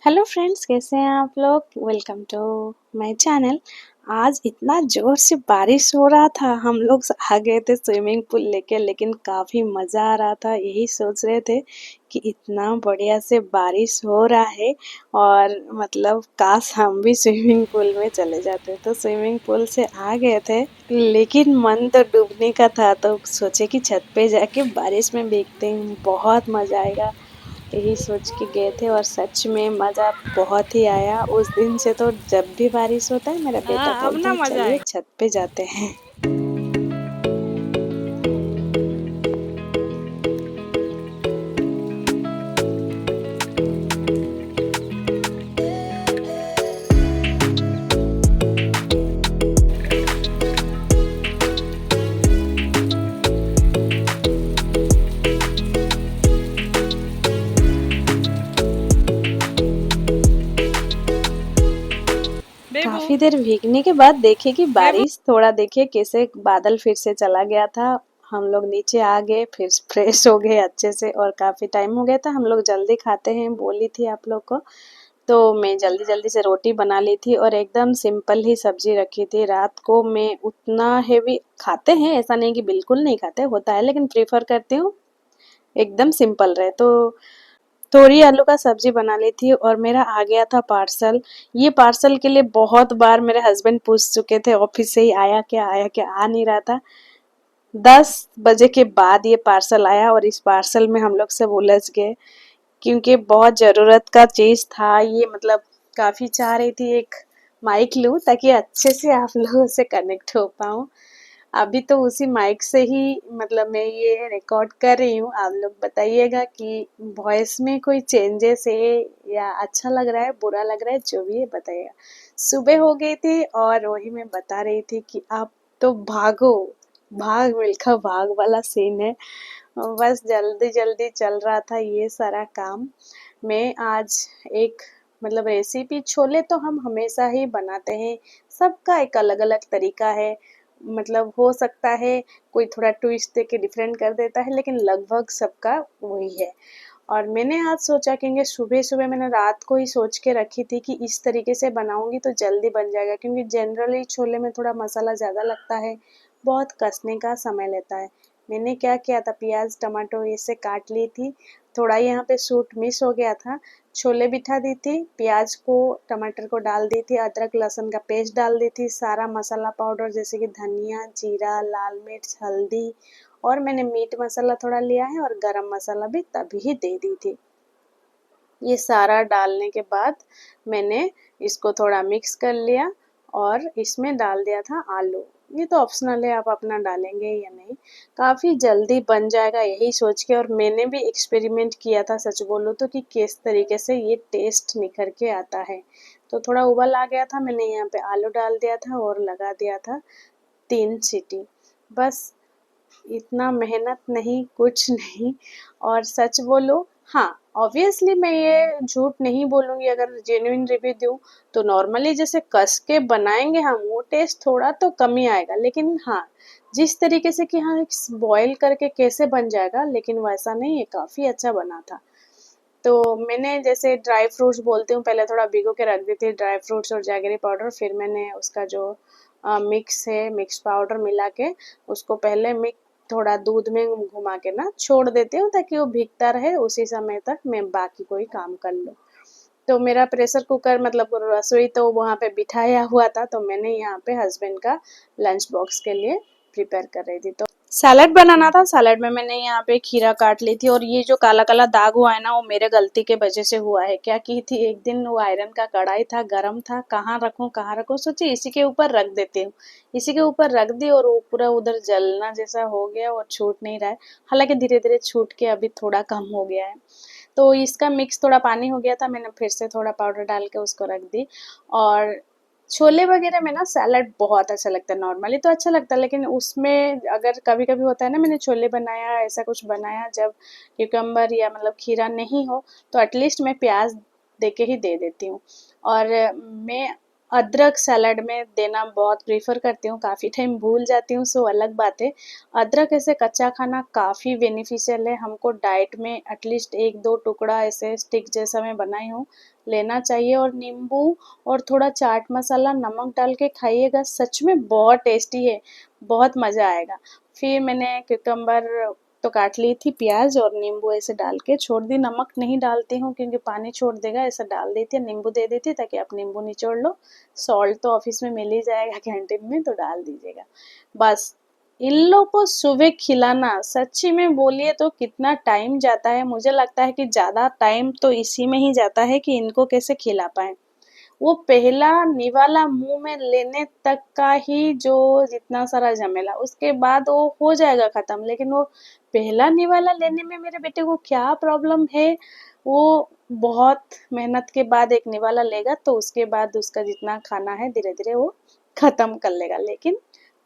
Hello friends, कैसे हैं आप लोग। Welcome to my channel. आज इतना जोर से बारिश हो रहा था, हम लोग आ गए थे स्विमिंग पूल लेके, लेकिन काफ़ी मज़ा आ रहा था। यही सोच रहे थे कि इतना बढ़िया से बारिश हो रहा है और मतलब काश हम भी स्विमिंग पूल में चले जाते। तो स्विमिंग पूल से आ गए थे, लेकिन मन तो डूबने का था, तो सोचे कि छत पे जाके बारिश में भीगते हैं, बहुत मज़ा आएगा। यही सोच के गए थे और सच में मज़ा बहुत ही आया। उस दिन से तो जब भी बारिश होता है मेरा बेटा हाँ, अब बोलता ना है मजा चलिए आएगा। छत पे जाते हैं। बेबू काफ़ी देर भीगने के बाद देखे कि बेबू बारिश थोड़ा देखिए कैसे बादल फिर से चला गया था। हम लोग नीचे आ गए, फिर फ्रेश हो गए अच्छे से और काफ़ी टाइम हो गया था। हम लोग जल्दी खाते हैं बोली थी आप लोग को, तो मैं जल्दी जल्दी से रोटी बना ली थी और एकदम सिंपल ही सब्जी रखी थी। रात को मैं उतना हेवी खाते हैं, ऐसा नहीं कि बिल्कुल नहीं खाते, होता है, लेकिन प्रेफर करती हूँ एकदम सिंपल रहे। तो तोरी आलू का सब्जी बना ली थी और मेरा आ गया था पार्सल। ये पार्सल के लिए बहुत बार मेरे हस्बैंड पूछ चुके थे ऑफिस से ही, आया क्या, आ नहीं रहा था। 10 बजे के बाद ये पार्सल आया और इस पार्सल में हम लोग सब उलझ गए, क्योंकि बहुत ज़रूरत का चीज़ था ये। मतलब काफ़ी चाह रही थी एक माइक लूँ ताकि अच्छे से आप लोगों से कनेक्ट हो पाऊँ। अभी तो उसी माइक से ही मतलब मैं ये रिकॉर्ड कर रही हूँ। आप लोग बताइएगा कि वॉइस में कोई चेंजेस है या अच्छा लग रहा है, बुरा लग रहा है, जो भी है बताइएगा। सुबह हो गई थी और वही मैं बता रही थी कि आप तो भागो, भाग मिल्खा भाग वाला सीन है। बस जल्दी जल्दी चल रहा था ये सारा काम। मैं आज एक मतलब रेसिपी, छोले तो हम हमेशा ही बनाते हैं, सबका एक अलग अलग तरीका है। मतलब हो सकता है कोई थोड़ा ट्विस्ट दे के डिफरेंट कर देता है, लेकिन लगभग सबका वही है। और मैंने आज सोचा कि सुबह सुबह मैंने रात को ही सोच के रखी थी कि इस तरीके से बनाऊंगी तो जल्दी बन जाएगा, क्योंकि जनरली छोले में थोड़ा मसाला ज़्यादा लगता है, बहुत कसने का समय लेता है। मैंने क्या किया था, प्याज टमाटो ऐसे काट ली थी, थोड़ा यहाँ पे सूट मिस हो गया था। छोले बिठा दी थी, प्याज को टमाटर को डाल दी थी, अदरक लहसुन का पेस्ट डाल दी थी, सारा मसाला पाउडर जैसे कि धनिया जीरा लाल मिर्च हल्दी, और मैंने मीट मसाला थोड़ा लिया है और गरम मसाला भी तभी ही दे दी थी। ये सारा डालने के बाद मैंने इसको थोड़ा मिक्स कर लिया और इसमें डाल दिया था आलू। ये तो ऑप्शनल है, आप अपना डालेंगे या नहीं। काफ़ी जल्दी बन जाएगा यही सोच के, और मैंने भी एक्सपेरिमेंट किया था सच बोलो तो कि किस तरीके से ये टेस्ट निखर के आता है। तो थोड़ा उबल आ गया था, मैंने यहाँ पे आलू डाल दिया था और लगा दिया था 3 सीटी। बस इतना मेहनत नहीं, कुछ नहीं। और सच बोलो, हाँ, ऑब्वियसली मैं ये झूठ नहीं बोलूँगी, अगर जेन्युइन रिव्यू दूँ तो नॉर्मली जैसे कस के बनाएंगे हम वो टेस्ट थोड़ा तो कम ही आएगा, लेकिन हाँ, जिस तरीके से कि हाँ बॉईल करके कैसे बन जाएगा, लेकिन वैसा नहीं, ये काफ़ी अच्छा बना था। तो मैंने जैसे ड्राई फ्रूट्स बोलती हूँ, पहले थोड़ा भिगो के रख दी थी ड्राई फ्रूट्स और जैगरी पाउडर, फिर मैंने उसका जो मिक्स है, मिक्स पाउडर मिला के उसको पहले मिक्स थोड़ा दूध में घुमा के ना छोड़ देती हूँ, ताकि वो भीगता रहे, उसी समय तक मैं बाकी कोई काम कर लूँ। तो मेरा प्रेशर कुकर मतलब रसोई तो वहाँ पे बिठाया हुआ था, तो मैंने यहाँ पे हस्बैंड का लंच बॉक्स के लिए प्रिपेयर कर रही थी। तो सैलेड बनाना था, सैलेड में मैंने यहाँ पे खीरा काट ली थी, और ये जो काला काला दाग हुआ है ना, वो मेरे गलती के वजह से हुआ है। क्या की थी, एक दिन वो आयरन का कढ़ाई था, गरम था, कहाँ रखूँ, सोची इसी के ऊपर रख देती हूँ। इसी के ऊपर रख दी और वो पूरा उधर जलना जैसा हो गया और छूट नहीं रहा है। हालांकि धीरे धीरे छूट के अभी थोड़ा कम हो गया है। तो इसका मिक्स थोड़ा पानी हो गया था, मैंने फिर से थोड़ा पाउडर डाल के उसको रख दी। और छोले वगैरह में ना सैलड बहुत अच्छा लगता है, नॉर्मली तो अच्छा लगता है, लेकिन उसमें अगर कभी कभी होता है ना, मैंने छोले बनाया ऐसा कुछ बनाया जब क्यूकम्बर या मतलब खीरा नहीं हो, तो एटलीस्ट मैं प्याज दे के ही दे देती हूँ। और मैं अदरक सैलड में देना बहुत प्रीफर करती हूँ, काफ़ी टाइम भूल जाती हूँ, सो अलग बात है। अदरक ऐसे कच्चा खाना काफ़ी बेनिफिशियल है, हमको डाइट में एटलीस्ट 1-2 टुकड़ा ऐसे स्टिक जैसा मैं बनाई हूँ, लेना चाहिए। और नींबू और थोड़ा चाट मसाला, नमक डाल के खाइएगा, सच में बहुत टेस्टी है, बहुत मज़ा आएगा। फिर मैंने क्यूकम्बर तो काट ली थी, प्याज और नींबू ऐसे डाल के छोड़ दी। नमक नहीं डालती हूँ क्योंकि पानी छोड़ देगा, ऐसा डाल देती है। नींबू दे देती है ताकि आप नींबू निचोड़ लो। सॉल्ट तो ऑफिस में मिल ही जाएगा कैंटीन में, तो डाल दीजिएगा। बस इन लोग को सुबह खिलाना, सच्ची में बोलिए तो कितना टाइम जाता है। मुझे लगता है कि ज़्यादा टाइम तो इसी में ही जाता है कि इनको कैसे खिला पाएँ। वो पहला निवाला मुंह में लेने तक का ही जो जितना सारा झमेला, उसके बाद वो हो जाएगा खत्म। लेकिन वो पहला निवाला लेने में मेरे बेटे को क्या प्रॉब्लम है, वो बहुत मेहनत के बाद एक निवाला लेगा तो उसके बाद उसका जितना खाना है धीरे धीरे वो खत्म कर लेगा। लेकिन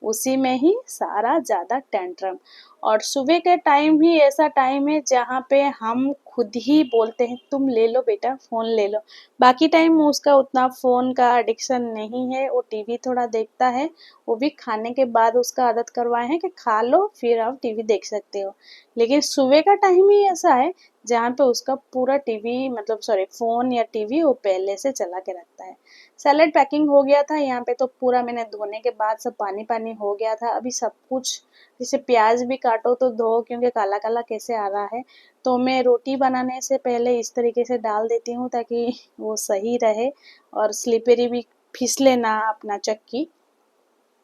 उसी में ही सारा ज़्यादा टेंट्रम। और सुबह के टाइम ही ऐसा टाइम है जहाँ पे हम खुद ही बोलते हैं तुम ले लो बेटा फ़ोन ले लो। बाकी टाइम उसका उतना फ़ोन का एडिक्शन नहीं है, वो टीवी थोड़ा देखता है, वो भी खाने के बाद उसका आदत करवाए हैं कि खा लो फिर आप टीवी देख सकते हो। लेकिन सुबह का टाइम ही ऐसा है जहाँ पे उसका पूरा टीवी मतलब सॉरी फ़ोन या टीवी वो पहले से चला के रखता है। सैलेड पैकिंग हो गया था यहाँ पे, तो पूरा मैंने धोने के बाद सब पानी पानी हो गया था। अभी सब कुछ जैसे प्याज भी काटो तो धो, क्योंकि काला काला कैसे आ रहा है। तो मैं रोटी बनाने से पहले इस तरीके से डाल देती हूँ ताकि वो सही रहे और स्लिपरी भी फिसले ना अपना चक्की।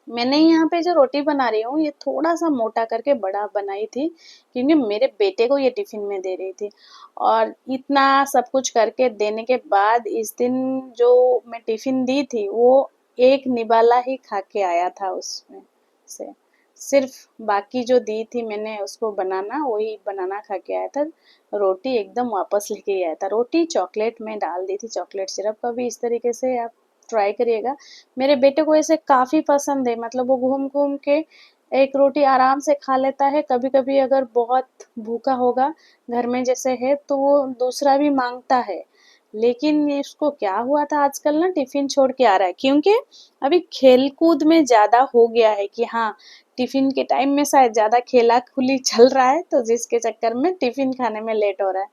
मैंने यहाँ पे जो रोटी बना रही हूँ ये थोड़ा सा मोटा करके बड़ा बनाई थी, क्योंकि मेरे बेटे को ये टिफिन में दे रही थी। और इतना सब कुछ करके देने के बाद इस दिन जो मैं टिफिन दी थी वो एक निवाला ही खा के आया था उसमें से। सिर्फ बाकी जो दी थी मैंने उसको बनाना, वही बनाना खा के आया था। रोटी एकदम वापस लेके आया था। रोटी चॉकलेट में डाल दी थी, चॉकलेट सिरप का भी इस तरीके से आप ट्राई करिएगा। मेरे बेटे को ऐसे काफ़ी पसंद है, मतलब वो घूम घूम के एक रोटी आराम से खा लेता है। कभी कभी अगर बहुत भूखा होगा घर में जैसे है तो वो दूसरा भी मांगता है। लेकिन ये इसको क्या हुआ था आजकल ना टिफिन छोड़ के आ रहा है, क्योंकि अभी खेल कूद में ज्यादा हो गया है कि हाँ टिफिन के टाइम में शायद ज्यादा खेला खुली चल रहा है, तो जिसके चक्कर में टिफिन खाने में लेट हो रहा है।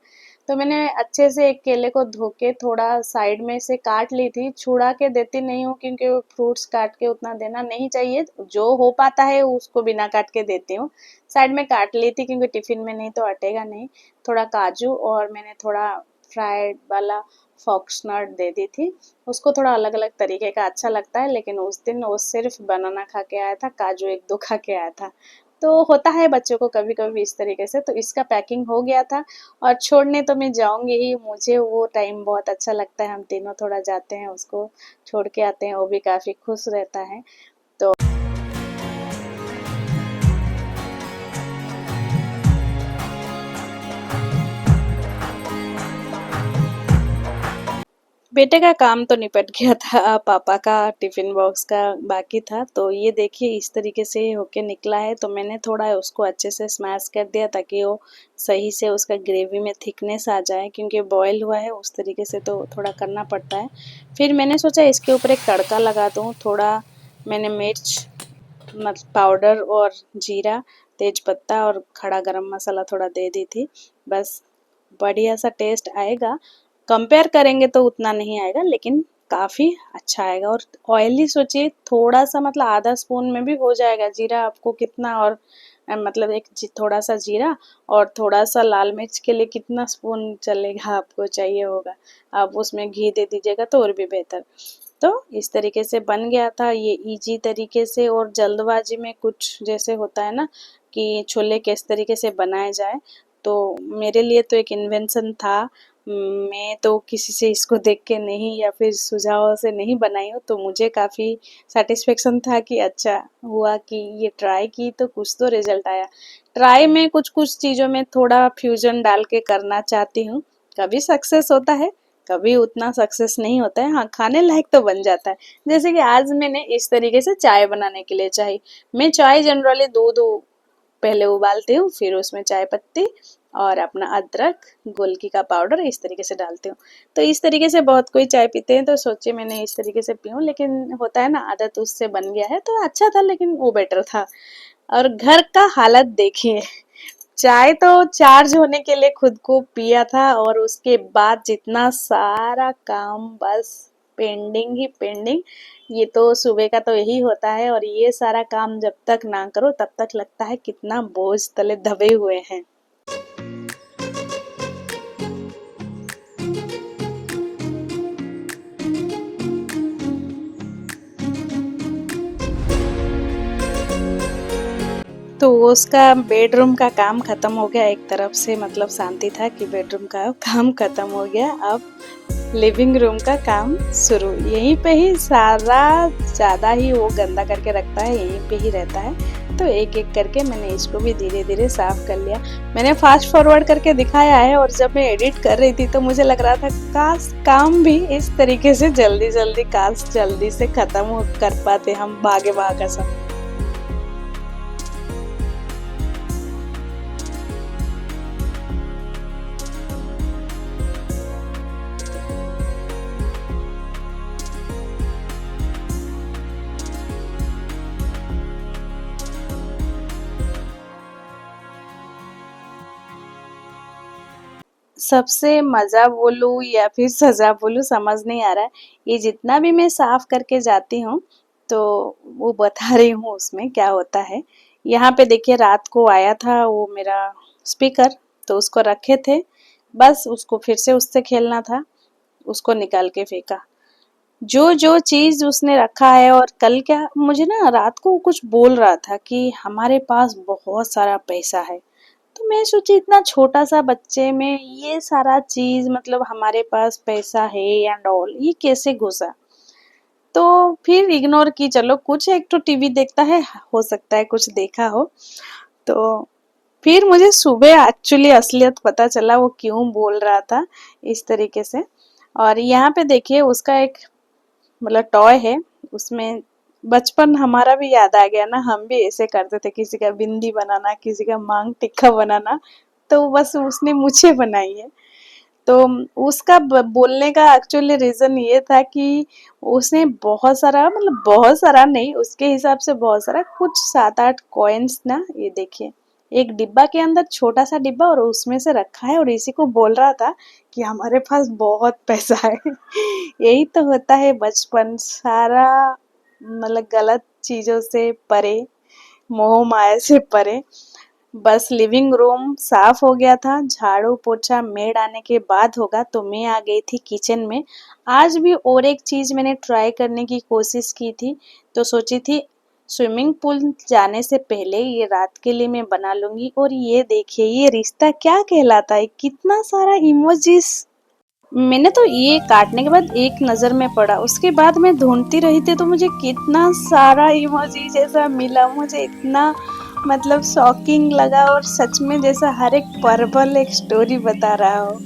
तो मैंने अच्छे से एक केले को धो के थोड़ा साइड में से काट ली थी। छुड़ा के देती नहीं हूँ क्योंकि फ्रूट्स काट के उतना देना नहीं चाहिए, जो हो पाता है उसको बिना काट के देती हूँ। साइड में काट ली थी क्योंकि टिफिन में नहीं तो अटेगा नहीं। थोड़ा काजू और मैंने थोड़ा फ्राइड वाला फॉक्सनट दे दी थी। उसको थोड़ा अलग अलग तरीके का अच्छा लगता है, लेकिन उस दिन वो सिर्फ बनाना खा के आया था, काजू 1-2 खा के आया था। तो होता है बच्चों को कभी कभी इस तरीके से। तो इसका पैकिंग हो गया था और छोड़ने तो मैं जाऊंगी ही, मुझे वो टाइम बहुत अच्छा लगता है। हम तीनों थोड़ा जाते हैं उसको छोड़ के आते हैं, वो भी काफी खुश रहता है। तो बेटे का काम तो निपट गया था, पापा का टिफिन बॉक्स का बाकी था। तो ये देखिए इस तरीके से होके निकला है। तो मैंने थोड़ा उसको अच्छे से स्मैश कर दिया ताकि वो सही से उसका ग्रेवी में थिकनेस आ जाए, क्योंकि बॉयल हुआ है उस तरीके से तो थोड़ा करना पड़ता है। फिर मैंने सोचा इसके ऊपर एक तड़का लगा दूँ। थोड़ा मैंने मिर्च पाउडर और जीरा, तेज पत्ता और खड़ा गरम मसाला थोड़ा दे दी थी। बस बढ़िया सा टेस्ट आएगा। कंपेयर करेंगे तो उतना नहीं आएगा, लेकिन काफ़ी अच्छा आएगा। और ऑयली सोचिए थोड़ा सा, मतलब आधा स्पून में भी हो जाएगा। जीरा आपको कितना, और मतलब एक थोड़ा सा जीरा और थोड़ा सा लाल मिर्च के लिए कितना स्पून चलेगा आपको चाहिए होगा। आप उसमें घी दे दीजिएगा तो और भी बेहतर। तो इस तरीके से बन गया था ये इजी तरीके से। और जल्दबाजी में कुछ जैसे होता है ना कि छोले किस तरीके से बनाए जाए, तो मेरे लिए तो एक इन्वेंशन था। मैं तो किसी से इसको देख के नहीं या फिर सुझाव से नहीं बनाई हूँ, तो मुझे काफ़ी सेटिस्फेक्शन था कि अच्छा हुआ कि ये ट्राई की तो कुछ तो रिजल्ट आया। ट्राई में कुछ कुछ चीज़ों में थोड़ा फ्यूजन डाल के करना चाहती हूँ। कभी सक्सेस होता है, कभी उतना सक्सेस नहीं होता है। हाँ, खाने लायक तो बन जाता है। जैसे कि आज मैंने इस तरीके से चाय बनाने के लिए मैं चाय जनरली दूध पहले उबालती हूँ, फिर उसमें चाय पत्ती और अपना अदरक, गोलकी का पाउडर इस तरीके से डालती हूँ। तो इस तरीके से बहुत कोई चाय पीते हैं, तो सोचे मैंने इस तरीके से पीऊँ, लेकिन होता है ना आदत उससे बन गया है, तो अच्छा था लेकिन वो बेटर था। और घर का हालत देखिए, चाय तो चार्ज होने के लिए खुद को पिया था और उसके बाद जितना सारा काम बस पेंडिंग ही पेंडिंग। ये तो सुबह का तो यही होता है, और ये सारा काम जब तक ना करो तब तक लगता है कितना बोझ तले दबे हुए हैं। तो उसका बेडरूम का काम खत्म हो गया एक तरफ से, मतलब शांति था कि बेडरूम का काम खत्म हो गया। अब लिविंग रूम का काम शुरू। यहीं पे ही सारा ज़्यादा ही वो गंदा करके रखता है, यहीं पे ही रहता है। तो एक एक करके मैंने इसको भी धीरे धीरे साफ कर लिया। मैंने फास्ट फॉरवर्ड करके दिखाया है, और जब मैं एडिट कर रही थी तो मुझे लग रहा था काश काम भी इस तरीके से जल्दी जल्दी, काश जल्दी से खत्म कर पाते हम भागे भागा सब। सबसे मज़ा बोलूँ या फिर सज़ा बोलूँ समझ नहीं आ रहा है। ये जितना भी मैं साफ़ करके जाती हूँ, तो वो बता रही हूँ उसमें क्या होता है। यहाँ पे देखिए रात को आया था वो मेरा स्पीकर, तो उसको रखे थे, बस उसको फिर से उससे खेलना था, उसको निकाल के फेंका। जो चीज़ उसने रखा है, और कल क्या मुझे ना रात को कुछ बोल रहा था कि हमारे पास बहुत सारा पैसा है। तो मैं सोची इतना छोटा सा बच्चे में ये सारा चीज, मतलब हमारे पास पैसा है एंड ऑल, ये कैसे घुसा। तो फिर इग्नोर की, चलो कुछ एक तो टीवी देखता है, हो सकता है कुछ देखा हो। तो फिर मुझे सुबह एक्चुअली असलियत पता चला वो क्यों बोल रहा था इस तरीके से। और यहाँ पे देखिए उसका एक मतलब टॉय है, उसमें बचपन हमारा भी याद आ गया ना, हम भी ऐसे करते थे, किसी का बिंदी बनाना, किसी का मांग टिक्का बनाना। तो बस उसने मुझे बनाई है। तो उसका बोलने का एक्चुअली रीजन ये था कि उसने बहुत सारा, मतलब बहुत सारा नहीं, उसके हिसाब से बहुत सारा, कुछ 7-8 कॉइन्स ना, ये देखिए एक डिब्बा के अंदर, छोटा सा डिब्बा, और उसमें से रखा है, और इसी को बोल रहा था कि हमारे पास बहुत पैसा है। यही तो होता है बचपन, सारा मतलब गलत चीजों से परे, मोह माया से परे। बस लिविंग रूम साफ हो गया था, झाड़ू पोछा मेड आने के बाद होगा, तो मैं आ गई थी किचन में। आज भी और एक चीज मैंने ट्राई करने की कोशिश की थी, तो सोची थी स्विमिंग पूल जाने से पहले ये रात के लिए मैं बना लूंगी। और ये देखिए ये रिश्ता क्या कहलाता है, कितना सारा इमोजीज। मैंने तो ये काटने के बाद एक नज़र में पड़ा, उसके बाद मैं ढूंढती रही थी, तो मुझे कितना सारा इमोजी जैसा मिला, मुझे इतना मतलब शॉकिंग लगा, और सच में जैसा हर एक पर्पल एक स्टोरी बता रहा हो।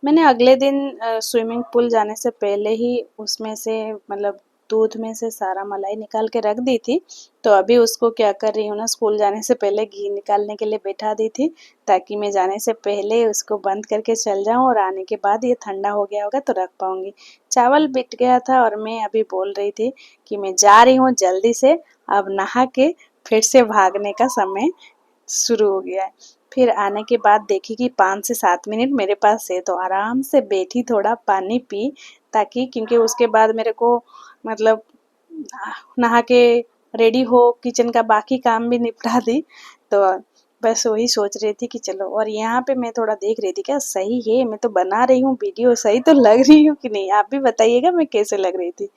मैंने अगले दिन स्विमिंग पूल जाने से पहले ही उसमें से, मतलब दूध में से सारा मलाई निकाल के रख दी थी। तो अभी उसको क्या कर रही हूँ ना, स्कूल जाने से पहले घी निकालने के लिए बैठा दी थी, ताकि मैं जाने से पहले उसको बंद करके चल जाऊँ, और आने के बाद ये ठंडा हो गया होगा तो रख पाऊंगी। चावल बिट गया था, और मैं अभी बोल रही थी कि मैं जा रही हूँ जल्दी से, अब नहा के फिर से भागने का समय शुरू हो गया है। फिर आने के बाद देखी कि 5 से 7 मिनट मेरे पास है, तो आराम से बैठी, थोड़ा पानी पी, ताकि क्योंकि उसके बाद मेरे को मतलब नहा के रेडी हो, किचन का बाकी काम भी निपटा दी। तो बस वही सोच रही थी कि चलो, और यहाँ पे मैं थोड़ा देख रही थी क्या सही है, मैं तो बना रही हूँ वीडियो, सही तो लग रही हूँ कि नहीं, आप भी बताइएगा मैं कैसे लग रही थी।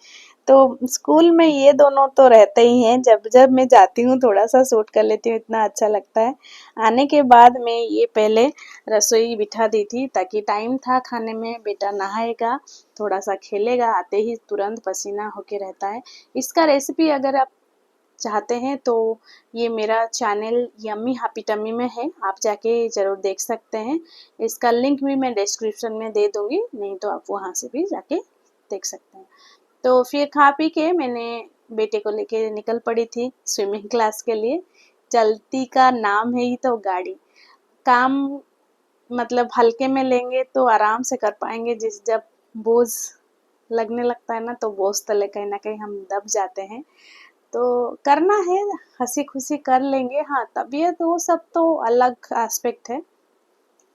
तो स्कूल में ये दोनों तो रहते ही हैं, जब जब मैं जाती हूँ थोड़ा सा शूट कर लेती हूँ, इतना अच्छा लगता है। आने के बाद मैं ये पहले रसोई बिठा दी थी, ताकि टाइम था खाने में, बेटा नहाएगा, थोड़ा सा खेलेगा, आते ही तुरंत पसीना होके रहता है। इसका रेसिपी अगर आप चाहते हैं तो ये मेरा चैनल यम्मी हैप्पी टम्मी में है, आप जाके ज़रूर देख सकते हैं। इसका लिंक भी मैं डिस्क्रिप्शन में दे दूँगी, नहीं तो आप वहाँ से भी जाके देख सकते हैं। तो फिर खा पी के मैंने बेटे को लेके निकल पड़ी थी स्विमिंग क्लास के लिए। चलती का नाम है ही तो गाड़ी। काम मतलब हल्के में लेंगे तो आराम से कर पाएंगे, जब बोझ लगने लगता है ना तो बोझ तले कहीं ना कहीं हम दब जाते हैं। तो करना है, हंसी खुशी कर लेंगे। हाँ, तबीयत वो सब तो अलग एस्पेक्ट है।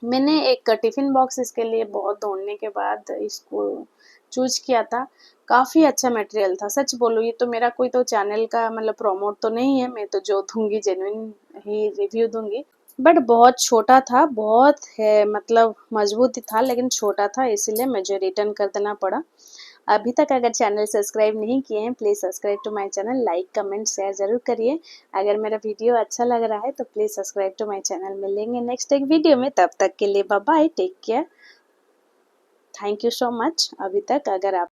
मैंने एक टिफ़िन बॉक्स इसके लिए बहुत ढूंढने के बाद इसको चूज किया था। काफ़ी अच्छा मटेरियल था, सच बोलूँ ये तो मेरा कोई तो चैनल का मतलब प्रमोट तो नहीं है, मैं तो जो दूंगी जेन्युइन ही रिव्यू दूंगी। बट बहुत छोटा था, बहुत है मतलब मजबूत ही था लेकिन छोटा था, इसीलिए मुझे रिटर्न कर देना पड़ा। अभी तक अगर चैनल सब्सक्राइब नहीं किए हैं please subscribe to my channel, like comment share ज़रूर करिए। अगर मेरा वीडियो अच्छा लग रहा है तो please subscribe to my channel. मिलेंगे नेक्स्ट एक वीडियो में, तब तक के लिए bye bye, take care, thank you so much. अभी तक अगर आप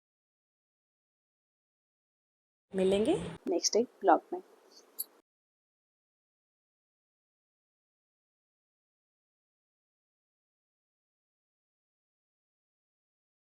मिलेंगे नेक्स्ट एक ब्लॉग में।